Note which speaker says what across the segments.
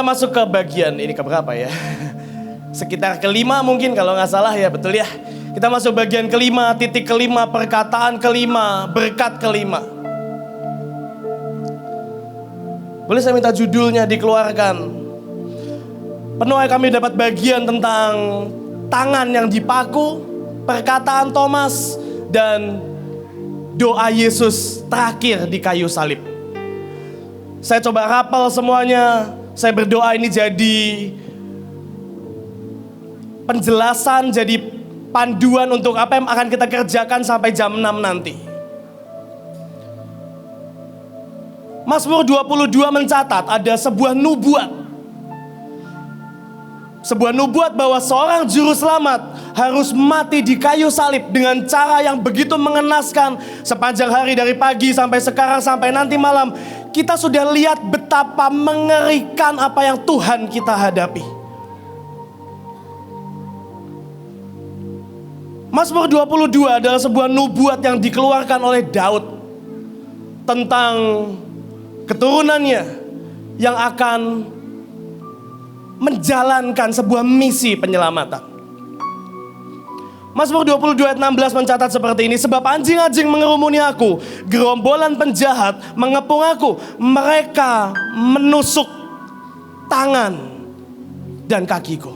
Speaker 1: masuk ke bagian ini keberapa ya? Sekitar kelima mungkin kalau nggak salah ya, betul ya. Kita masuk bagian kelima, titik kelima, perkataan kelima, berkat kelima. Boleh saya minta judulnya dikeluarkan? Penuai kami dapat bagian tentang tangan yang dipaku, perkataan Thomas, dan doa Yesus terakhir di kayu salib. Saya coba rapel semuanya. Saya berdoa ini jadi penjelasan, jadi panduan untuk apa yang akan kita kerjakan sampai jam 6 nanti. Mazmur 22 mencatat ada sebuah nubuat. Sebuah nubuat bahwa seorang juru selamat harus mati di kayu salib dengan cara yang begitu mengenaskan. Sepanjang hari dari pagi sampai sekarang sampai nanti malam, kita sudah lihat betapa mengerikan apa yang Tuhan kita hadapi. Mazmur 22 adalah sebuah nubuat yang dikeluarkan oleh Daud tentang keturunannya yang akan menjalankan sebuah misi penyelamatan. Mazmur 22 ayat 16 mencatat seperti ini. Sebab anjing-anjing mengerumuni aku, gerombolan penjahat mengepung aku. Mereka menusuk tangan dan kakiku.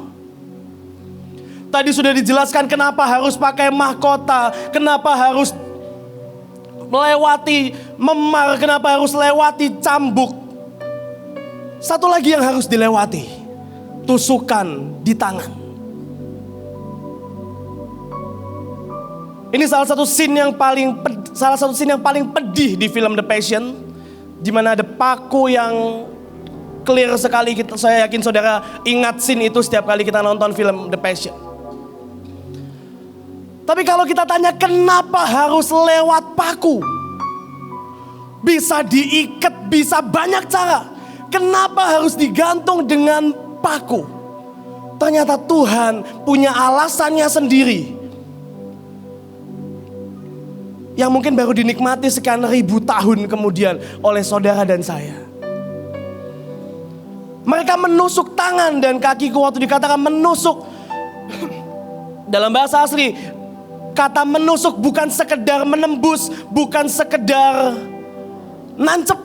Speaker 1: Tadi sudah dijelaskan kenapa harus pakai mahkota, kenapa harus melewati memar, kenapa harus lewati cambuk. Satu lagi yang harus dilewati, tusukan di tangan. Ini salah satu scene yang paling pedih di film The Passion, di mana ada paku yang clear sekali. Saya yakin saudara ingat scene itu setiap kali kita nonton film The Passion. Tapi kalau kita tanya kenapa harus lewat paku? Bisa diikat, bisa banyak cara. Kenapa harus digantung dengan paku? Ternyata Tuhan punya alasannya sendiri, yang mungkin baru dinikmati sekian ribu tahun kemudian oleh saudara dan saya. Mereka menusuk tangan dan kakiku. Waktu dikatakan menusuk, dalam bahasa asli, kata menusuk bukan sekedar menembus, bukan sekedar nancep.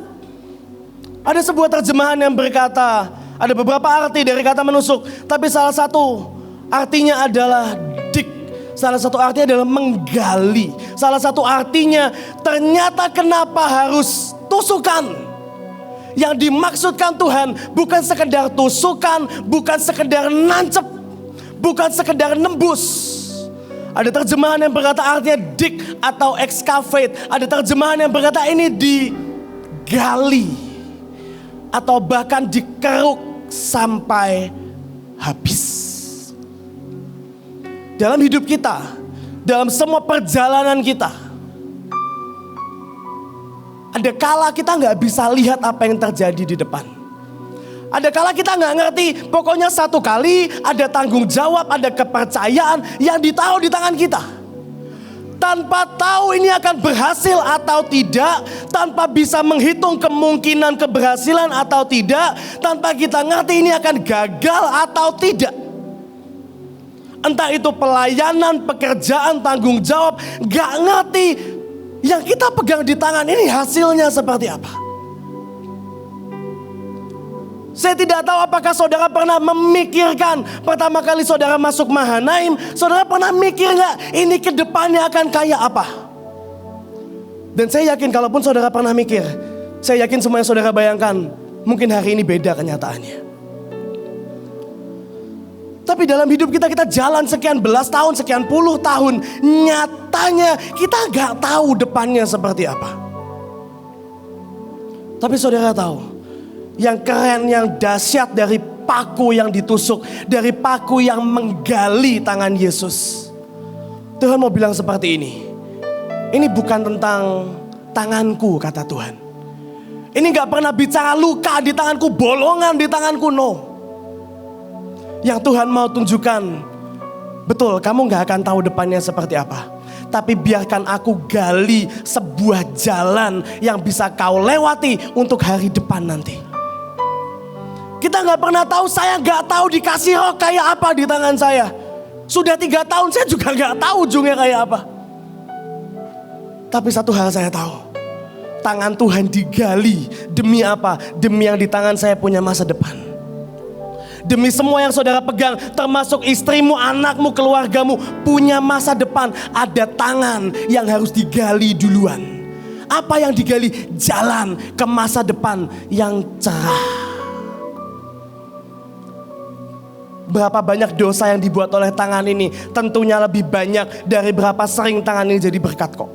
Speaker 1: Ada sebuah terjemahan yang berkata, ada beberapa arti dari kata menusuk, tapi salah satu artinya adalah dik. Salah satu artinya adalah menggali. Salah satu artinya ternyata kenapa harus tusukan. Yang dimaksudkan Tuhan bukan sekedar tusukan, bukan sekedar nancep, bukan sekedar nembus. Ada terjemahan yang berkata artinya dig atau excavate. Ada terjemahan yang berkata ini digali atau bahkan dikeruk sampai habis. Dalam hidup kita, dalam semua perjalanan kita, ada kala kita gak bisa lihat apa yang terjadi di depan. Ada kala kita gak ngerti, pokoknya satu kali ada tanggung jawab, ada kepercayaan yang ditaruh di tangan kita. Tanpa tahu ini akan berhasil atau tidak, tanpa bisa menghitung kemungkinan keberhasilan atau tidak, tanpa kita ngerti ini akan gagal atau tidak. Entah itu pelayanan, pekerjaan, tanggung jawab, gak ngerti yang kita pegang di tangan ini hasilnya seperti apa. Saya tidak tahu apakah saudara pernah memikirkan pertama kali saudara masuk Mahanaim, saudara pernah mikir gak ini ke depannya akan kayak apa? Dan saya yakin kalaupun saudara pernah mikir, saya yakin semua yang saudara bayangkan mungkin hari ini beda kenyataannya. Tapi dalam hidup kita jalan sekian belas tahun, sekian puluh tahun, nyatanya kita gak tahu depannya seperti apa. Tapi saudara tahu, yang keren, yang dahsyat dari paku yang ditusuk, dari paku yang menggali tangan Yesus. Tuhan mau bilang seperti ini. Ini bukan tentang tanganku, kata Tuhan. Ini gak pernah bicara luka di tanganku, bolongan di tanganku, no. Yang Tuhan mau tunjukkan, betul kamu gak akan tahu depannya seperti apa. Tapi biarkan aku gali sebuah jalan yang bisa kau lewati untuk hari depan nanti. Kita nggak pernah tahu, saya nggak tahu dikasih roh kayak apa di tangan saya. Sudah 3 tahun saya juga nggak tahu ujungnya kayak apa. Tapi satu hal saya tahu, tangan Tuhan digali demi apa? Demi yang di tangan saya punya masa depan. Demi semua yang saudara pegang, termasuk istrimu, anakmu, keluargamu, punya masa depan. Ada tangan yang harus digali duluan. Apa yang digali? Jalan ke masa depan yang cerah. Berapa banyak dosa yang dibuat oleh tangan ini? Tentunya lebih banyak dari berapa sering tangan ini jadi berkat kok.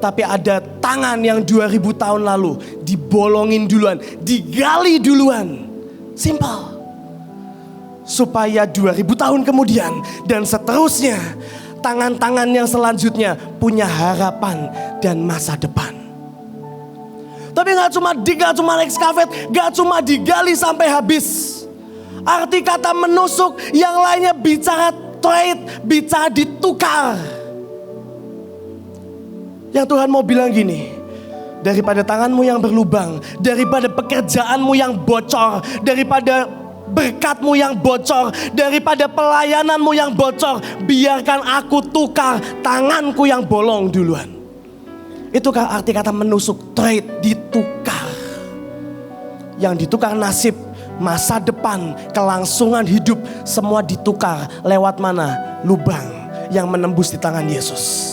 Speaker 1: Tapi ada tangan yang 2000 tahun lalu dibolongin duluan, digali duluan. Simple. Supaya 2000 tahun kemudian dan seterusnya, tangan-tangan yang selanjutnya punya harapan dan masa depan. Tapi gak cuma excavate, gak cuma digali sampai habis. Arti kata menusuk, yang lainnya bicara trade, bicara ditukar. Yang Tuhan mau bilang gini, daripada tanganmu yang berlubang, daripada pekerjaanmu yang bocor, daripada berkatmu yang bocor, daripada pelayananmu yang bocor, biarkan aku tukar tanganku yang bolong duluan. Itukah arti kata menusuk, trade, ditukar. Yang ditukar nasib, masa depan, kelangsungan hidup, semua ditukar lewat mana? Lubang yang menembus di tangan Yesus.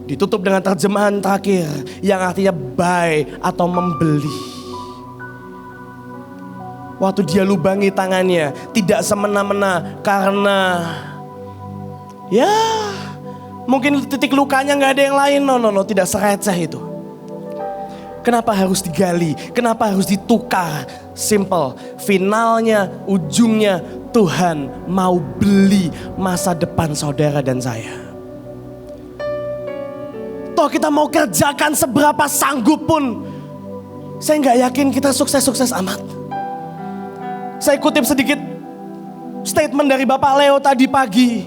Speaker 1: Ditutup dengan terjemahan terakhir yang artinya buy atau membeli. Waktu dia lubangi tangannya, tidak semena-mena karena ya mungkin titik lukanya gak ada yang lain. No, tidak sereceh itu. Kenapa harus digali? Kenapa harus ditukar? Simple. Finalnya, ujungnya Tuhan mau beli masa depan saudara dan saya. Toh kita mau kerjakan seberapa sanggup pun, saya gak yakin kita sukses-sukses amat. Saya kutip sedikit statement dari Bapak Leo tadi pagi.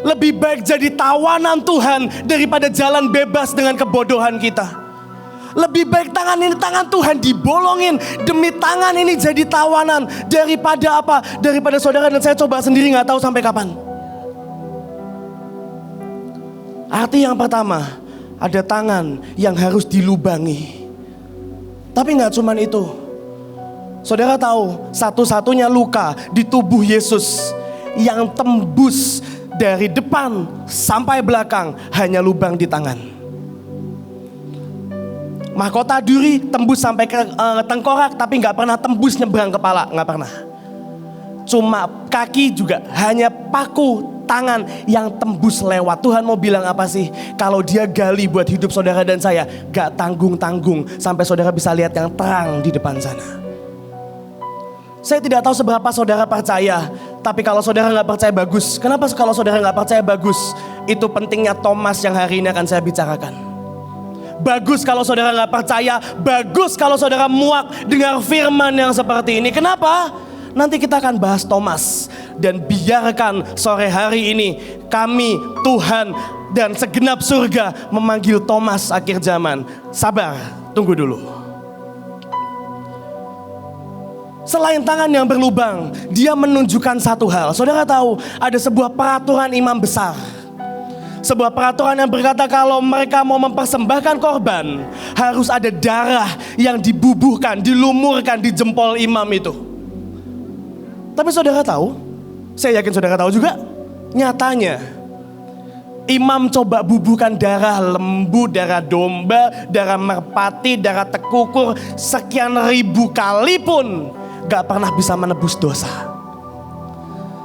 Speaker 1: Lebih baik jadi tawanan Tuhan daripada jalan bebas dengan kebodohan kita. Lebih baik tangan Tuhan dibolongin demi tangan ini jadi tawanan daripada apa? Daripada saudara dan saya coba sendiri gak tahu sampai kapan. Arti yang pertama, ada tangan yang harus dilubangi. Tapi gak cuman itu. Saudara tahu satu-satunya luka di tubuh Yesus yang tembus dari depan sampai belakang hanya lubang di tangan. Mahkota duri tembus sampai ke tengkorak tapi gak pernah tembus nyebrang kepala, gak pernah. Cuma kaki juga hanya paku tangan yang tembus lewat. Tuhan mau bilang apa sih? Kalau dia gali buat hidup saudara dan saya, gak tanggung-tanggung sampai saudara bisa lihat yang terang di depan sana. Saya tidak tahu seberapa saudara percaya, tapi kalau saudara gak percaya bagus. Kenapa kalau saudara gak percaya bagus? Itu pentingnya Thomas yang hari ini akan saya bicarakan. Bagus kalau saudara gak percaya, bagus kalau saudara muak dengar firman yang seperti ini. Kenapa? Nanti kita akan bahas Thomas. Dan biarkan sore hari ini kami, Tuhan dan segenap surga memanggil Thomas akhir zaman. Sabar, tunggu dulu. Selain tangan yang berlubang, dia menunjukkan satu hal. Saudara tahu ada sebuah peraturan imam besar. Sebuah peraturan yang berkata kalau mereka mau mempersembahkan korban, harus ada darah yang dibubuhkan, dilumurkan di jempol imam itu. Tapi saudara tahu, saya yakin saudara tahu juga, nyatanya imam coba bubuhkan darah lembu, darah domba, darah merpati, darah tekukur sekian ribu kali pun gak pernah bisa menebus dosa.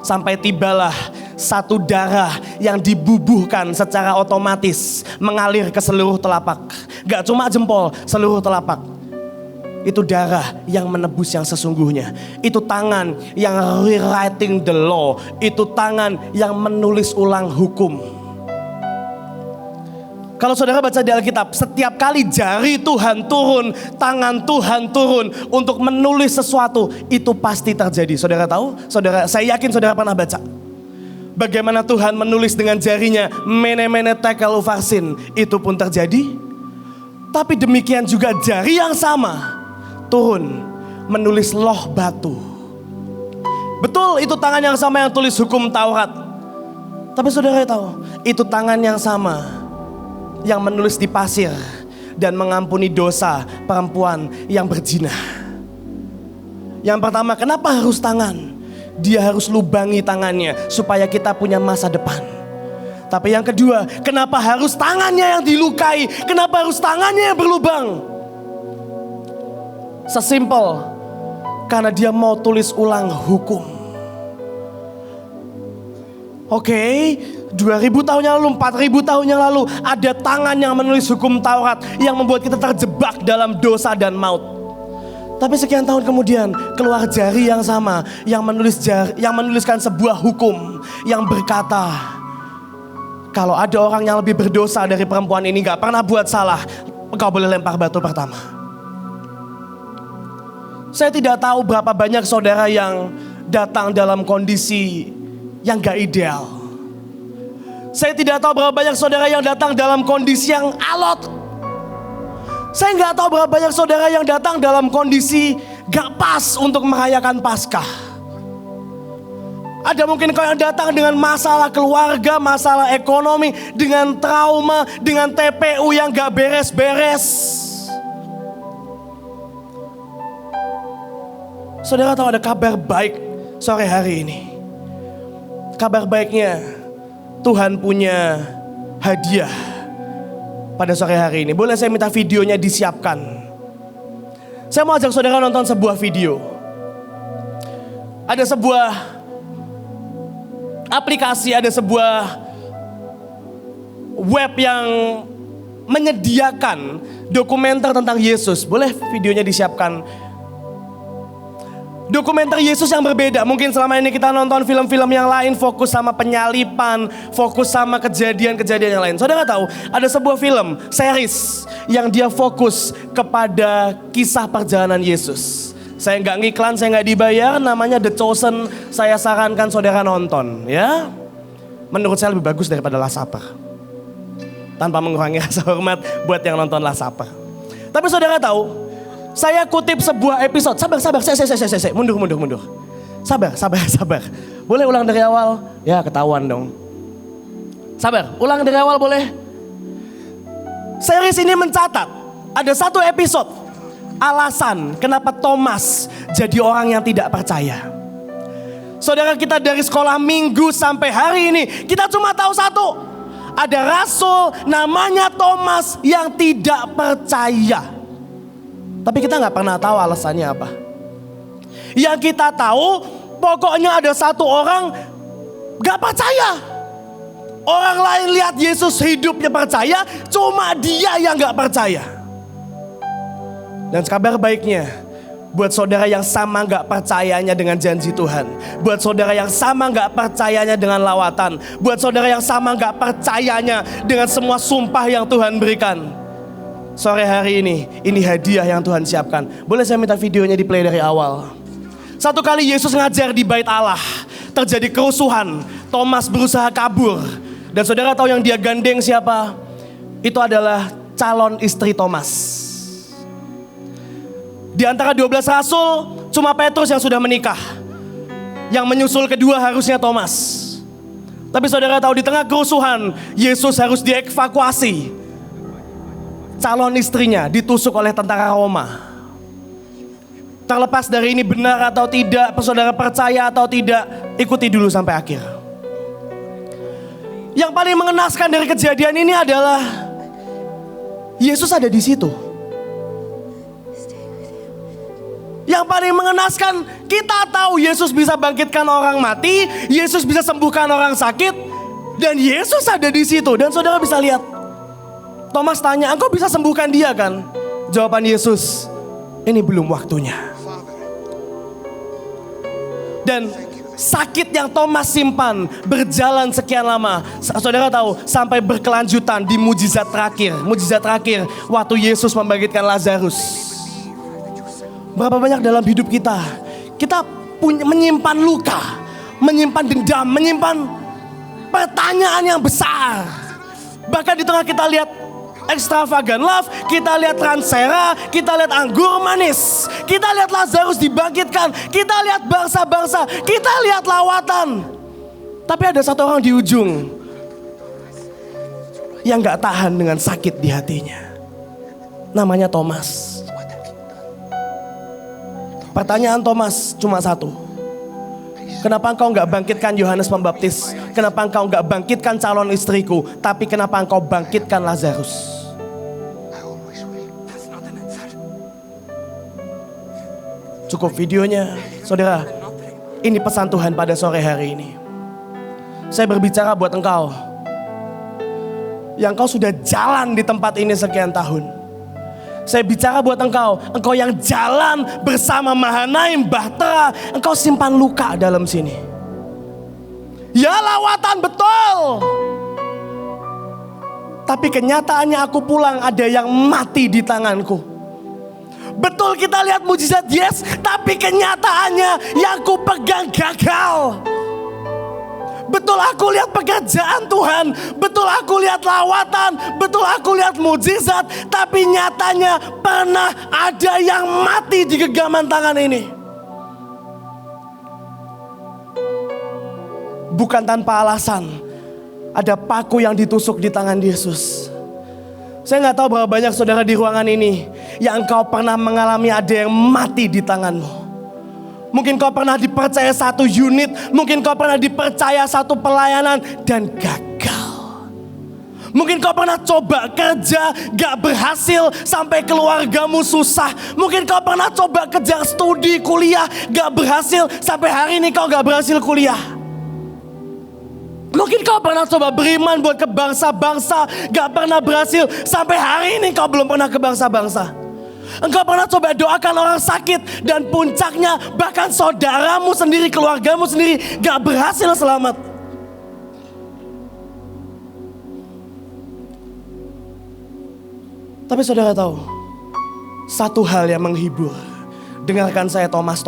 Speaker 1: Sampai tibalah satu darah yang dibubuhkan secara otomatis mengalir ke seluruh telapak. Gak cuma jempol, seluruh telapak. Itu darah yang menebus yang sesungguhnya. Itu tangan yang rewriting the law. Itu tangan yang menulis ulang hukum. Kalau saudara baca di Alkitab, setiap kali jari Tuhan turun, tangan Tuhan turun untuk menulis sesuatu, itu pasti terjadi. Saudara tahu? Saya yakin saudara pernah baca. Bagaimana Tuhan menulis dengan jarinya, mene mene tekel ufarsin, itu pun terjadi. Tapi demikian juga jari yang sama turun menulis loh batu. Betul, itu tangan yang sama yang tulis hukum Taurat. Tapi saudara tahu, itu tangan yang sama yang menulis di pasir dan mengampuni dosa perempuan yang berzina. Yang pertama, kenapa harus tangan? Dia harus lubangi tangannya supaya kita punya masa depan. Tapi yang kedua, kenapa harus tangannya yang dilukai? Kenapa harus tangannya yang berlubang? Sesimpel, karena dia mau tulis ulang hukum. Oke, 2000 tahun yang lalu, 4000 tahun yang lalu, ada tangan yang menulis hukum Taurat yang membuat kita terjebak dalam dosa dan maut. Tapi sekian tahun kemudian keluar jari yang sama yang menuliskan sebuah hukum yang berkata, kalau ada orang yang lebih berdosa dari perempuan ini, gak pernah buat salah, engkau boleh lempar batu pertama. Saya tidak tahu berapa banyak saudara yang datang dalam kondisi yang gak ideal. Saya tidak tahu berapa banyak saudara yang datang dalam kondisi yang alot. Saya nggak tahu berapa banyak saudara yang datang dalam kondisi gak pas untuk merayakan Paskah. Ada mungkin kau yang datang dengan masalah keluarga, masalah ekonomi, dengan trauma, dengan TPU yang gak beres-beres. Saudara tahu ada kabar baik sore hari ini. Kabar baiknya, Tuhan punya hadiah pada sore hari ini. Boleh saya minta videonya disiapkan? Saya mau ajak saudara nonton sebuah video. Ada sebuah aplikasi, ada sebuah web yang menyediakan dokumenter tentang Yesus. Boleh videonya disiapkan? Dokumenter Yesus yang berbeda. Mungkin selama ini kita nonton film-film yang lain, fokus sama penyalipan, fokus sama kejadian-kejadian yang lain. Saudara tahu ada sebuah film, series yang dia fokus kepada kisah perjalanan Yesus. Saya nggak ngiklan, saya nggak dibayar, namanya The Chosen. Saya sarankan saudara nonton ya. Menurut saya lebih bagus daripada Last Supper. Tanpa mengurangi rasa hormat buat yang nonton Last Supper. Tapi saudara tahu, saya kutip sebuah episode. Sabar. Mundur. Sabar. Boleh ulang dari awal? Ya, ketahuan dong. Sabar, ulang dari awal boleh? Series ini mencatat ada satu episode alasan kenapa Thomas jadi orang yang tidak percaya. Saudara, kita dari sekolah minggu sampai hari ini kita cuma tahu satu. Ada rasul namanya Thomas yang tidak percaya. Tapi kita gak pernah tahu alasannya apa. Yang kita tahu pokoknya ada satu orang gak percaya. Orang lain lihat Yesus hidupnya percaya, cuma dia yang gak percaya. Dan kabar baiknya, buat saudara yang sama gak percayanya dengan janji Tuhan, buat saudara yang sama gak percayanya dengan lawatan, buat saudara yang sama gak percayanya dengan semua sumpah yang Tuhan berikan, sore hari ini hadiah yang Tuhan siapkan. Boleh saya minta videonya di play dari awal? Satu kali Yesus ngajar di bait Allah, terjadi kerusuhan. Thomas berusaha kabur. Dan saudara tahu yang dia gandeng siapa? Itu adalah calon istri Thomas. Di antara 12 rasul, cuma Petrus yang sudah menikah. Yang menyusul kedua harusnya Thomas. Tapi saudara tahu di tengah kerusuhan, Yesus harus dievakuasi. Calon istrinya ditusuk oleh tentara Roma. Terlepas dari ini benar atau tidak, saudara percaya atau tidak, ikuti dulu sampai akhir. Yang paling mengenaskan dari kejadian ini adalah Yesus ada di situ. Yang paling mengenaskan, kita tahu Yesus bisa bangkitkan orang mati, Yesus bisa sembuhkan orang sakit, dan Yesus ada di situ. Dan saudara bisa lihat, Thomas tanya, engkau bisa sembuhkan dia kan? Jawaban Yesus, ini belum waktunya. Dan sakit yang Thomas simpan berjalan sekian lama. Saudara tahu, sampai berkelanjutan di mujizat terakhir. Mujizat terakhir waktu Yesus membangkitkan Lazarus. Berapa banyak dalam hidup kita menyimpan luka, menyimpan dendam, menyimpan pertanyaan yang besar. Bahkan di tengah kita lihat extravagant love, kita lihat transera, kita lihat anggur manis, kita lihat Lazarus dibangkitkan, kita lihat bangsa-bangsa, kita lihat lawatan. Tapi ada satu orang di ujung yang gak tahan dengan sakit di hatinya. Namanya Thomas. Pertanyaan Thomas cuma satu. Kenapa engkau gak bangkitkan Yohanes Pembaptis? Kenapa engkau gak bangkitkan calon istriku? Tapi kenapa engkau bangkitkan Lazarus? Cukup videonya, saudara. Ini pesan Tuhan pada sore hari ini. Saya berbicara buat engkau yang kau sudah jalan di tempat ini sekian tahun. Saya bicara buat engkau yang jalan bersama Mahanaim, Bahtera, engkau simpan luka dalam sini. Ya lawatan betul. Tapi kenyataannya aku pulang ada yang mati di tanganku. Betul kita lihat mujizat yes, tapi kenyataannya yang ku pegang gagal. Betul aku lihat pekerjaan Tuhan, betul aku lihat lawatan, betul aku lihat mujizat, tapi nyatanya pernah ada yang mati di genggaman tangan ini. Bukan tanpa alasan, ada paku yang ditusuk di tangan Yesus. Saya gak tahu berapa banyak saudara di ruangan ini yang engkau pernah mengalami ada yang mati di tanganmu. Mungkin kau pernah dipercaya satu unit, mungkin kau pernah dipercaya satu pelayanan dan gagal. Mungkin kau pernah coba kerja, gak berhasil sampai keluargamu susah. Mungkin kau pernah coba kejar studi, kuliah, gak berhasil sampai hari ini kau gak berhasil kuliah. Mungkin kau pernah coba beriman buat ke bangsa-bangsa, gak pernah berhasil sampai hari ini kau belum pernah ke bangsa-bangsa. Engkau pernah coba doakan orang sakit dan puncaknya bahkan saudaramu sendiri, keluargamu sendiri gak berhasil selamat. Tapi saudara tahu, satu hal yang menghibur. Dengarkan saya Thomas.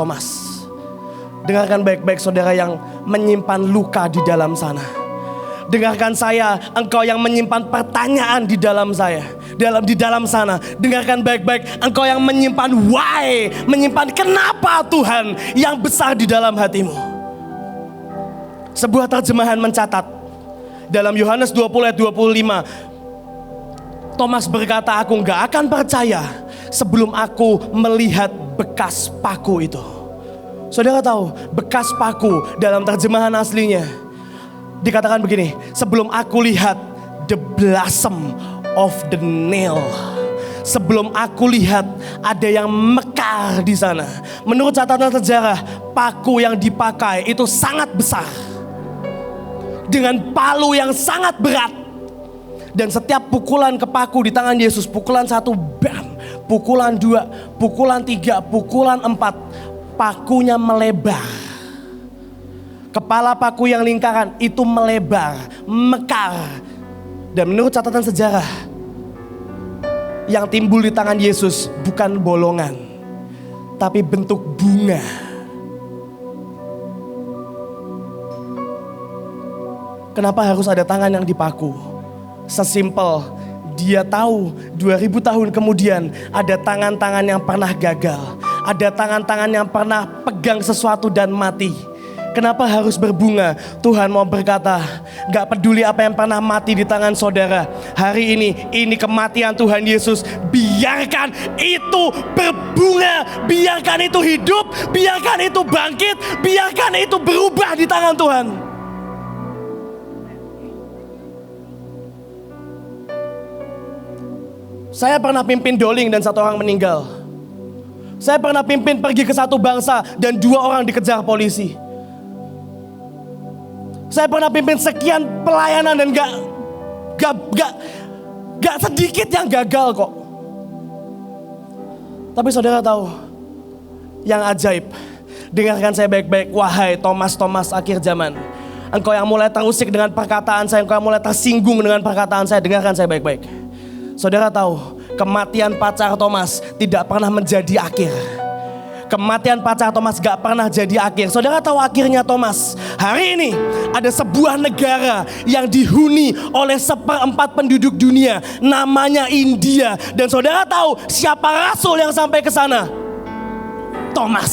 Speaker 1: Dengarkan baik-baik saudara yang menyimpan luka di dalam sana. Dengarkan saya, engkau yang menyimpan pertanyaan di dalam saya, di dalam sana. Dengarkan baik-baik, engkau yang menyimpan why, menyimpan kenapa Tuhan yang besar di dalam hatimu. Sebuah terjemahan mencatat dalam Yohanes 20 ayat 25, Thomas berkata, aku gak akan percaya sebelum aku melihat bekas paku itu. Saudara tahu, bekas paku dalam terjemahan aslinya dikatakan begini, sebelum aku lihat the blossom of the nail. Sebelum aku lihat ada yang mekar di sana. Menurut catatan sejarah, paku yang dipakai itu sangat besar. Dengan palu yang sangat berat. Dan setiap pukulan ke paku di tangan Yesus, pukulan 1 bam, pukulan 2, pukulan 3, pukulan 4, pakunya melebar. Kepala paku yang lingkaran itu melebar, mekar. Dan menurut catatan sejarah, yang timbul di tangan Yesus bukan bolongan, tapi bentuk bunga. Kenapa harus ada tangan yang dipaku? Sesimpel, dia tahu 2000 tahun kemudian ada tangan-tangan yang pernah gagal. Ada tangan-tangan yang pernah pegang sesuatu dan mati. Kenapa harus berbunga? Tuhan mau berkata, gak peduli apa yang pernah mati di tangan saudara. Hari ini kematian Tuhan Yesus. Biarkan itu berbunga. Biarkan itu hidup. Biarkan itu bangkit. Biarkan itu berubah di tangan Tuhan. Saya pernah pimpin doling dan 1 orang meninggal. Saya pernah pimpin pergi ke satu bangsa dan 2 orang dikejar polisi. Saya pernah pimpin sekian pelayanan dan gak sedikit yang gagal kok. Tapi saudara tahu, yang ajaib, dengarkan saya baik-baik, wahai Thomas akhir zaman. Engkau yang mulai terusik dengan perkataan saya, engkau yang mulai tersinggung dengan perkataan saya, dengarkan saya baik-baik. Saudara tahu, kematian pacar Thomas tidak pernah menjadi akhir. Kematian pacar Thomas gak pernah jadi akhir. Saudara tahu akhirnya Thomas? Hari ini ada sebuah negara yang dihuni oleh 1/4 penduduk dunia. Namanya India. Dan saudara tahu siapa rasul yang sampai ke sana? Thomas.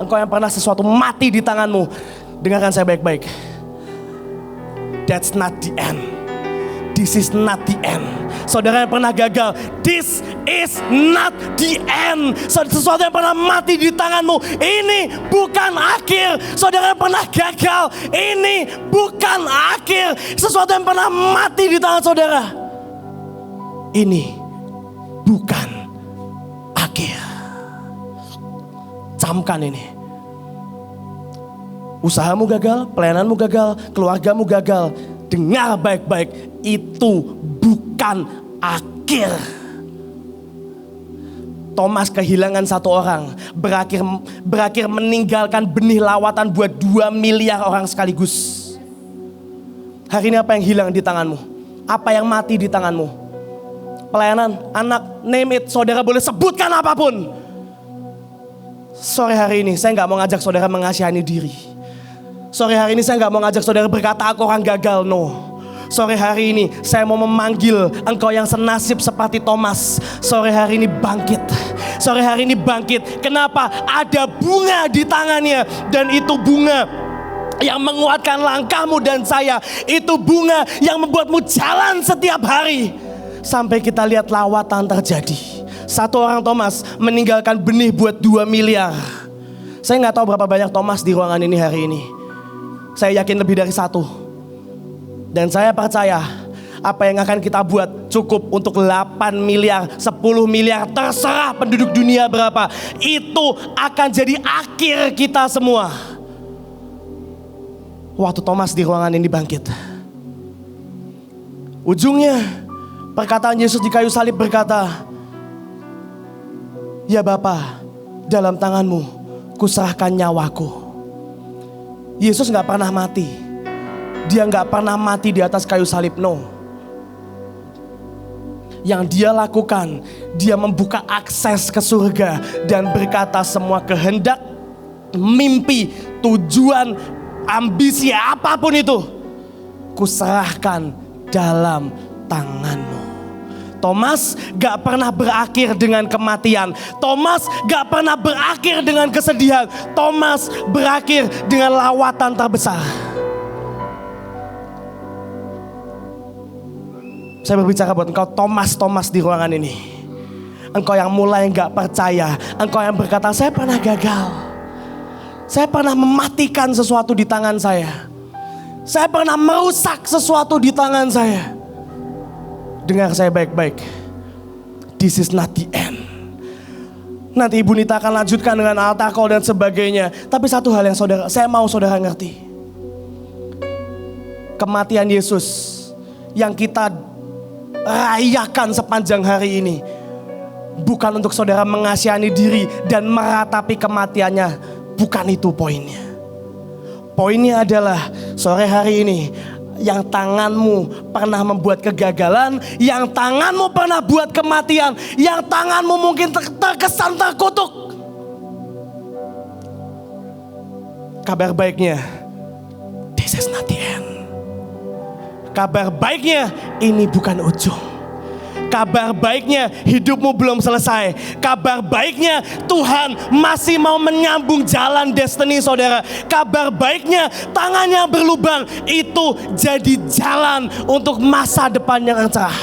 Speaker 1: Engkau yang pernah sesuatu mati di tanganmu, dengarkan saya baik-baik. That's not the end. This is not the end. Saudara yang pernah gagal, this is not the end. Sesuatu yang pernah mati di tanganmu, ini bukan akhir. Saudara yang pernah gagal, ini bukan akhir. Sesuatu yang pernah mati di tangan saudara, ini bukan akhir. Camkan ini. Usahamu gagal, pelayananmu gagal, keluargamu gagal. Dengar baik-baik, itu bukan akhir. Thomas kehilangan satu orang, berakhir meninggalkan benih lawatan buat 2 miliar orang sekaligus. Hari ini apa yang hilang di tanganmu? Apa yang mati di tanganmu? Pelayanan, anak, name it, saudara boleh sebutkan apapun. Sore hari ini saya gak mau ngajak saudara mengasihani diri. Sore hari ini saya gak mau ngajak saudara berkata aku orang gagal, no. Sore hari ini saya mau memanggil engkau yang senasib seperti Thomas. Sore hari ini bangkit. Sore hari ini bangkit. Kenapa? Ada bunga di tangannya. Dan itu bunga yang menguatkan langkahmu dan saya. Itu bunga yang membuatmu jalan setiap hari. Sampai kita lihat lawatan terjadi. Satu orang Thomas meninggalkan benih buat 2 miliar. Saya gak tahu berapa banyak Thomas di ruangan ini hari ini. Saya yakin lebih dari 1. Dan saya percaya apa yang akan kita buat cukup untuk 8 miliar, 10 miliar, terserah penduduk dunia berapa. Itu akan jadi akhir kita semua. Waktu Thomas di ruangan ini bangkit, ujungnya perkataan Yesus di kayu salib berkata, ya Bapa, dalam tanganmu kuserahkan nyawaku. Yesus gak pernah mati. Dia gak pernah mati di atas kayu salib, no. Yang dia lakukan, dia membuka akses ke surga dan berkata semua kehendak, mimpi, tujuan, ambisi apapun itu, kuserahkan dalam tanganmu. Thomas gak pernah berakhir dengan kematian. Thomas gak pernah berakhir dengan kesedihan. Thomas berakhir dengan lawatan terbesar. Saya berbicara buat engkau Thomas di ruangan ini. Engkau yang mulai gak percaya. Engkau yang berkata saya pernah gagal. Saya pernah mematikan sesuatu di tangan saya. Saya pernah merusak sesuatu di tangan saya. Dengar saya baik-baik. This is not the end. Nanti Ibu Nita akan lanjutkan dengan altar call dan sebagainya. Tapi satu hal yang saya mau saudara ngerti. Kematian Yesus yang kita rayakan sepanjang hari ini bukan untuk saudara mengasihani diri dan meratapi kematiannya. Bukan itu poinnya. Poinnya adalah sore hari ini, yang tanganmu pernah membuat kegagalan, yang tanganmu pernah buat kematian, yang tanganmu mungkin terkesan terkutuk. Kabar baiknya, this is not the end. Kabar baiknya, ini bukan ujung. Kabar baiknya, hidupmu belum selesai. Kabar baiknya, Tuhan masih mau menyambung jalan destiny saudara. Kabar baiknya, tangan yang berlubang itu jadi jalan untuk masa depan yang cerah.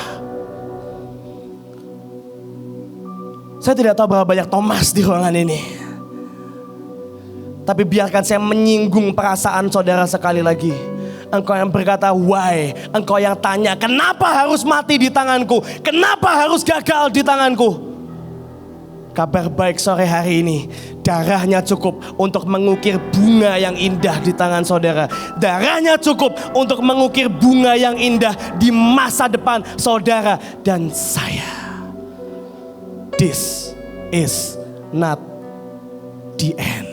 Speaker 1: Saya tidak tahu berapa banyak Thomas di ruangan ini. Tapi biarkan saya menyinggung perasaan saudara sekali lagi. Engkau yang berkata why, engkau yang tanya kenapa harus mati di tanganku, kenapa harus gagal di tanganku. Kabar baik sore hari ini, darahnya cukup untuk mengukir bunga yang indah di tangan saudara. Darahnya cukup untuk mengukir bunga yang indah di masa depan saudara dan saya. This is not the end.